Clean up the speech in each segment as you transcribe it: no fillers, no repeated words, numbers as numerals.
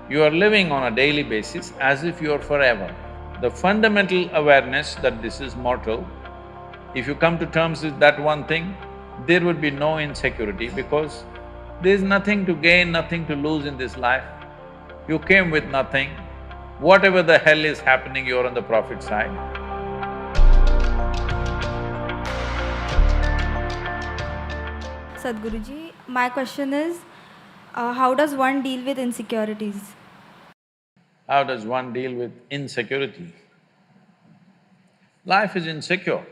You are living on a daily basis as if you are forever. The fundamental awareness that this is mortal, if you come to terms with that one thing, there would be no insecurity because there's nothing to gain, nothing to lose in this life. You came with nothing. Whatever the hell is happening, you're on the profit side. Sadhguruji, my question is, how does one deal with insecurities? How does one deal with insecurity? Life is insecure.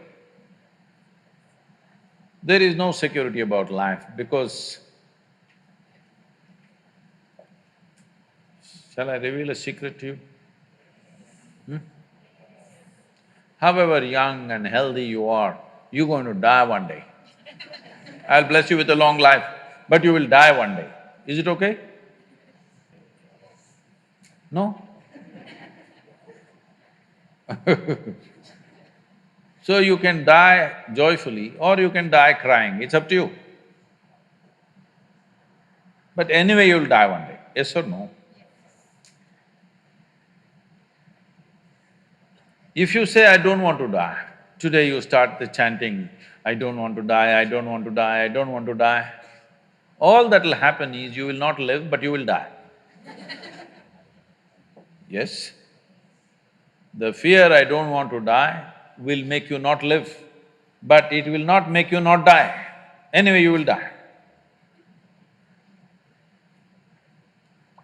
There is no security about life because… Shall I reveal a secret to you? However young and healthy you are, you're going to die one day. I'll bless you with a long life, but you will die one day. Is it okay? No? So you can die joyfully or you can die crying, it's up to you. But anyway, you'll die one day, yes or no? If you say, I don't want to die, today you start the chanting, I don't want to die, I don't want to die, I don't want to die, all that'll happen is you will not live, but you will die. Yes? The fear, I don't want to die, will make you not live, but it will not make you not die. Anyway, you will die.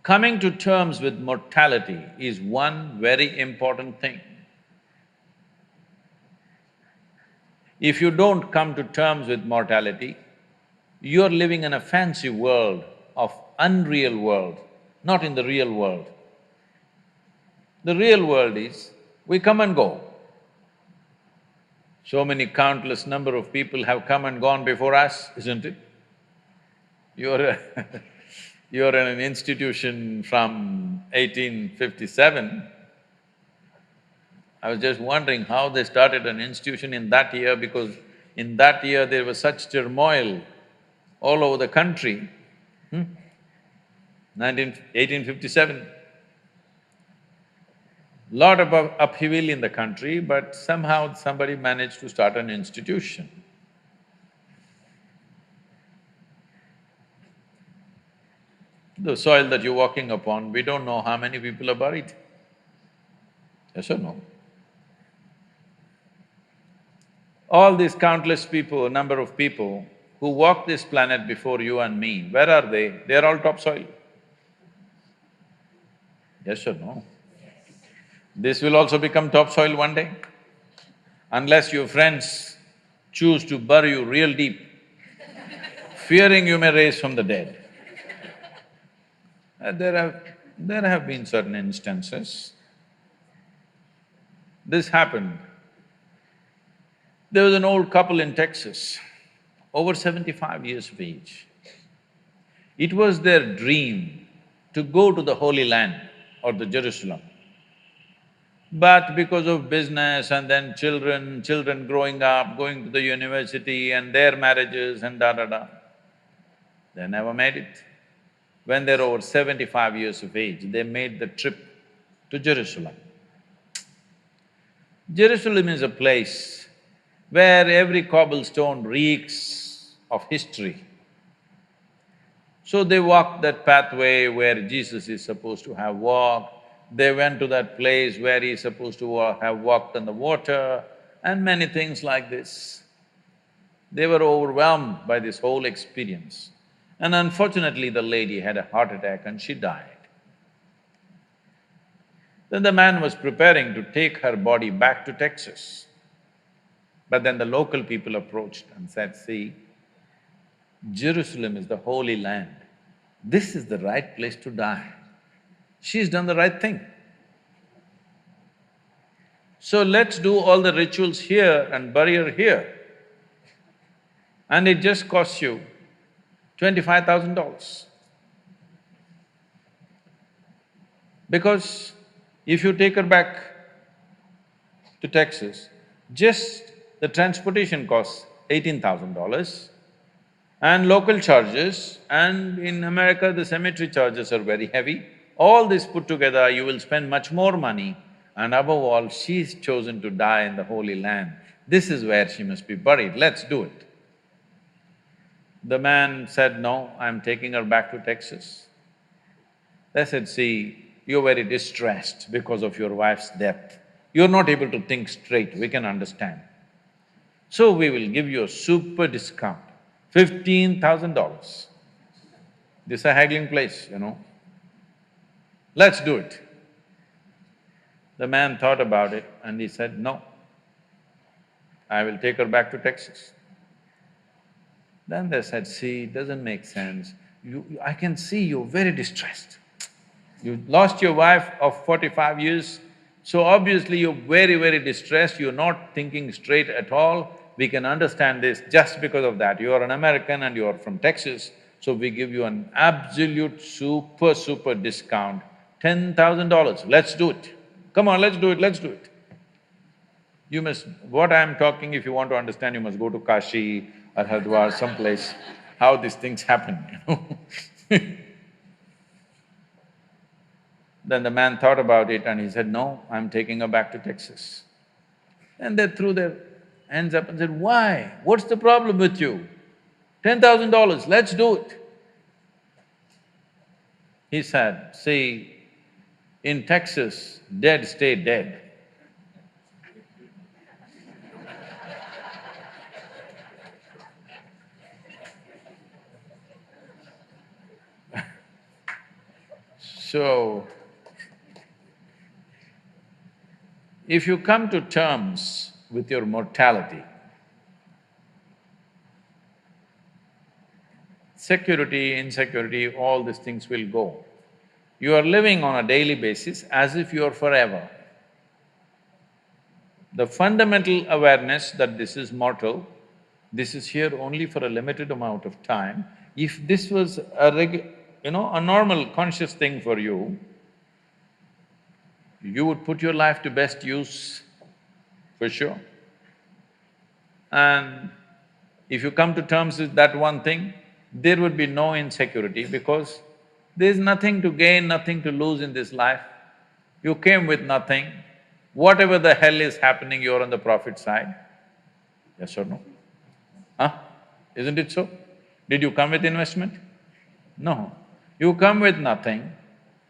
Coming to terms with mortality is one very important thing. If you don't come to terms with mortality, you're living in a fancy world of unreal world, not in the real world. The real world is, we come and go. So many countless number of people have come and gone before us, isn't it? You're you're in an institution from 1857. I was just wondering how they started an institution in that year because in that year there was such turmoil all over the country. 1857. Lot of upheaval in the country, but somehow somebody managed to start an institution. The soil that you're walking upon, we don't know how many people are buried. Yes or no? All these countless people, number of people who walked this planet before you and me, where are they? They're all topsoil. Yes or no? This will also become topsoil one day. Unless your friends choose to bury you real deep, fearing you may raise from the dead. There have been certain instances. This happened. There was an old couple in Texas, over 75 years of age. It was their dream to go to the Holy Land or the Jerusalem. But because of business and then children growing up, going to the university and their marriages and da-da-da, they never made it. When they're over 75 years of age, they made the trip to Jerusalem. Jerusalem is a place where every cobblestone reeks of history. So they walked that pathway where Jesus is supposed to have walked, they went to that place where he's supposed to have walked on the water, and many things like this. They were overwhelmed by this whole experience. And unfortunately, the lady had a heart attack and she died. Then the man was preparing to take her body back to Texas. But then the local people approached and said, see, Jerusalem is the Holy Land. This is the right place to die. She's done the right thing. So let's do all the rituals here and bury her here. And it just costs you $25,000. Because if you take her back to Texas, just the transportation costs $18,000 and local charges, and in America the cemetery charges are very heavy. all this put together, you will spend much more money, and above all, she's chosen to die in the Holy Land. This is where she must be buried, let's do it. The man said, no, I'm taking her back to Texas. They said, see, you're very distressed because of your wife's death. You're not able to think straight, we can understand. So we will give you a super discount, $15,000. This is a haggling place, you know. Let's do it. The man thought about it and he said, no, I will take her back to Texas. Then they said, see, it doesn't make sense. I can see you're very distressed. You lost your wife of 45 years, so obviously you're very, very distressed, you're not thinking straight at all. We can understand this just because of that. You are an American and you are from Texas, so we give you an absolute super discount, $10,000. Let's do it. Come on, let's do it, let's do it. You must… what I'm talking, if you want to understand, you must go to Kashi or Haridwar, someplace, how these things happen, you know. Then the man thought about it and he said, no, I'm taking her back to Texas. And they threw their hands up and said, why? What's the problem with you? $10,000, let's do it. He said, see, in Texas, dead stay dead. So, if you come to terms with your mortality, security, insecurity, all these things will go. You are living on a daily basis as if you are forever. The fundamental awareness that this is mortal, this is here only for a limited amount of time. If this was a normal conscious thing for you, you would put your life to best use, for sure. And if you come to terms with that one thing, there would be no insecurity because there's nothing to gain, nothing to lose in this life. You came with nothing. Whatever the hell is happening, you're on the profit side. Yes or no? Huh? Isn't it so? Did you come with investment? No. You come with nothing.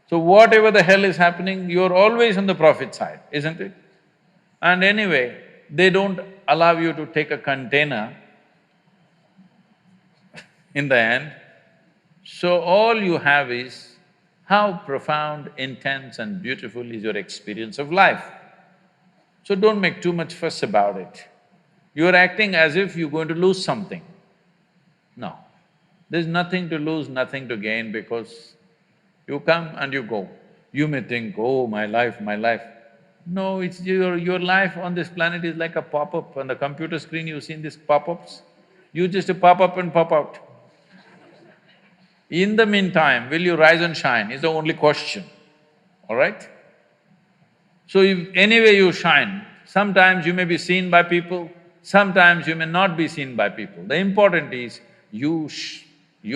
So whatever the hell is happening, you're always on the profit side, isn't it? And anyway, they don't allow you to take a container in the end. So all you have is how profound, intense and beautiful is your experience of life. So don't make too much fuss about it. You're acting as if you're going to lose something. No, there's nothing to lose, nothing to gain because you come and you go. You may think, oh, my life, my life. No, it's your life on this planet is like a pop-up. On the computer screen, you've seen these pop-ups? You just pop up and pop out. In the meantime, will you rise and shine is the only question, all right? So if anyway you shine, sometimes you may be seen by people, sometimes you may not be seen by people. The important is you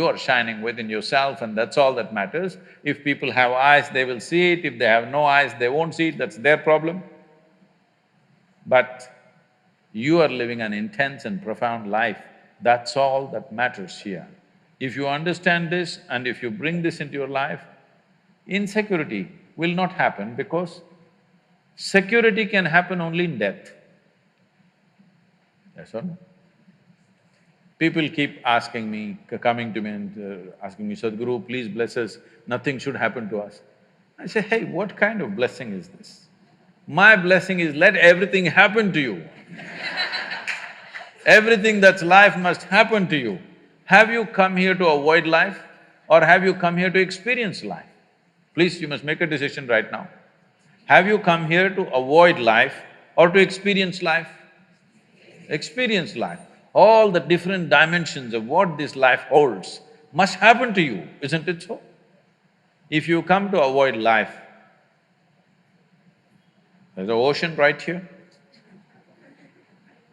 are shining within yourself and that's all that matters. If people have eyes, they will see it, if they have no eyes, they won't see it, that's their problem. But you are living an intense and profound life, that's all that matters here. If you understand this and if you bring this into your life, insecurity will not happen because security can happen only in death. Yes or no? People keep asking me, coming to me and asking me, Sadhguru, please bless us, nothing should happen to us. I say, hey, what kind of blessing is this? My blessing is let everything happen to you. Everything that's life must happen to you. Have you come here to avoid life or have you come here to experience life? Please, you must make a decision right now. Have you come here to avoid life or to experience life? Experience life. All the different dimensions of what this life holds must happen to you, isn't it so? If you come to avoid life, there's an ocean right here.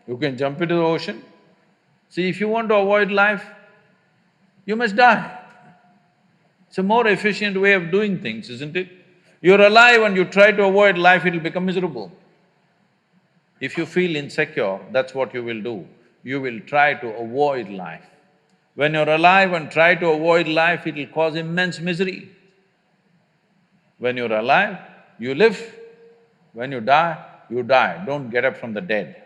You can jump into the ocean. See, if you want to avoid life, you must die. It's a more efficient way of doing things, isn't it? You're alive and you try to avoid life, it'll become miserable. If you feel insecure, that's what you will do. You will try to avoid life. When you're alive and try to avoid life, it'll cause immense misery. When you're alive, you live. When you die, don't get up from the dead.